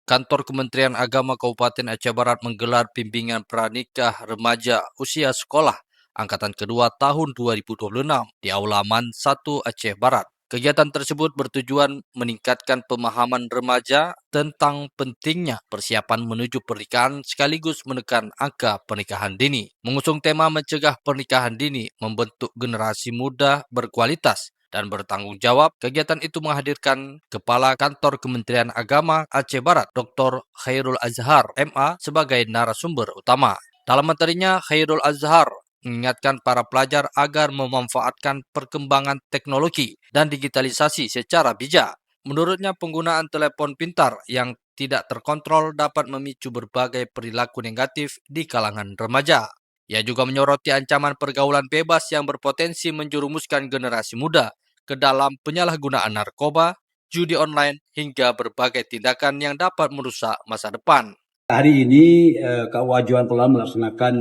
Kantor Kementerian Agama Kabupaten Aceh Barat menggelar bimbingan pranikah remaja usia sekolah angkatan kedua tahun 2026 di Aula MAN 1 Aceh Barat. Kegiatan tersebut bertujuan meningkatkan pemahaman remaja tentang pentingnya persiapan menuju pernikahan sekaligus menekan angka pernikahan dini. Mengusung tema mencegah pernikahan dini, membentuk generasi muda berkualitas dan bertanggung jawab, kegiatan itu menghadirkan Kepala Kantor Kementerian Agama Aceh Barat, Dr. Khairul Azhar, MA, sebagai narasumber utama. Dalam materinya, Khairul Azhar mengingatkan para pelajar agar memanfaatkan perkembangan teknologi dan digitalisasi secara bijak. Menurutnya, penggunaan telepon pintar yang tidak terkontrol dapat memicu berbagai perilaku negatif di kalangan remaja. Ia juga menyoroti ancaman pergaulan bebas yang berpotensi menjerumuskan generasi muda ke dalam penyalahgunaan narkoba, judi online, hingga berbagai tindakan yang dapat merusak masa depan. Hari ini KUA Johan telah melaksanakan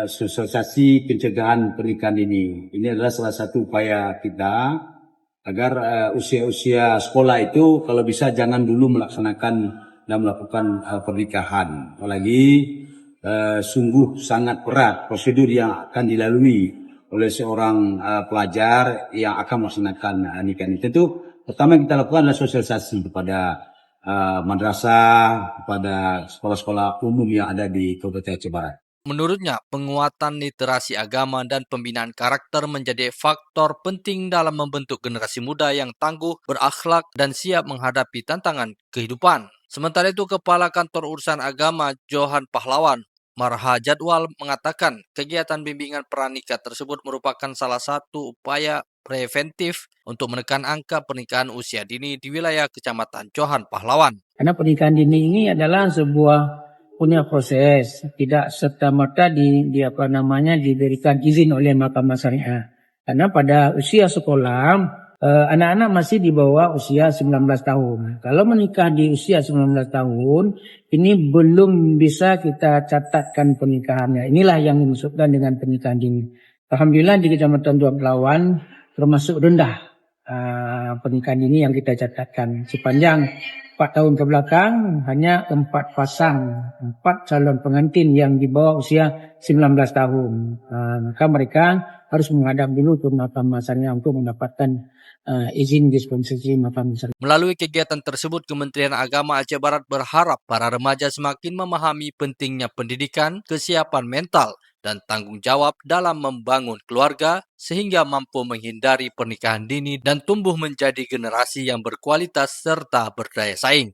sosialisasi pencegahan pernikahan dini. Ini adalah salah satu upaya kita agar usia-usia sekolah itu kalau bisa jangan dulu melaksanakan dan melakukan pernikahan. Apalagi sungguh sangat berat prosedur yang akan dilalui oleh seorang pelajar yang akan melaksanakan nikah ini. Tentu pertama yang kita lakukan adalah sosialisasi kepada madrasah, kepada sekolah-sekolah umum yang ada di Kabupaten Aceh Barat. Menurutnya, penguatan literasi agama dan pembinaan karakter menjadi faktor penting dalam membentuk generasi muda yang tangguh, berakhlak, dan siap menghadapi tantangan kehidupan. Sementara itu, Kepala Kantor Urusan Agama Johan Pahlawan Marha Jadwal mengatakan kegiatan bimbingan pranikah tersebut merupakan salah satu upaya preventif untuk menekan angka pernikahan usia dini di wilayah Kecamatan Johan Pahlawan. Karena pernikahan dini ini adalah sebuah punya proses, tidak serta-merta diberikan izin oleh Mahkamah Syariah. Karena pada usia sekolah anak-anak masih di bawah usia 19 tahun. Kalau menikah di usia 19 tahun, ini belum bisa kita catatkan pernikahannya. Inilah yang dimaksudkan dengan pernikahan dini. Alhamdulillah di Kecamatan Dua Belawan termasuk rendah pernikahan dini yang kita catatkan. Sepanjang 4 tahun ke belakang hanya 4 calon pengantin yang di bawah usia 19 tahun. Maka mereka harus menghadap dulu ke Mahkamah Syariah untuk mendapatkan izin dispensasi Mahkamah Syariah. Melalui kegiatan tersebut, Kementerian Agama Aceh Barat berharap para remaja semakin memahami pentingnya pendidikan, kesiapan mental, dan tanggung jawab dalam membangun keluarga sehingga mampu menghindari pernikahan dini dan tumbuh menjadi generasi yang berkualitas serta berdaya saing.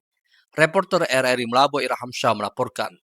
Reporter RRI Melabo Irham Syah melaporkan.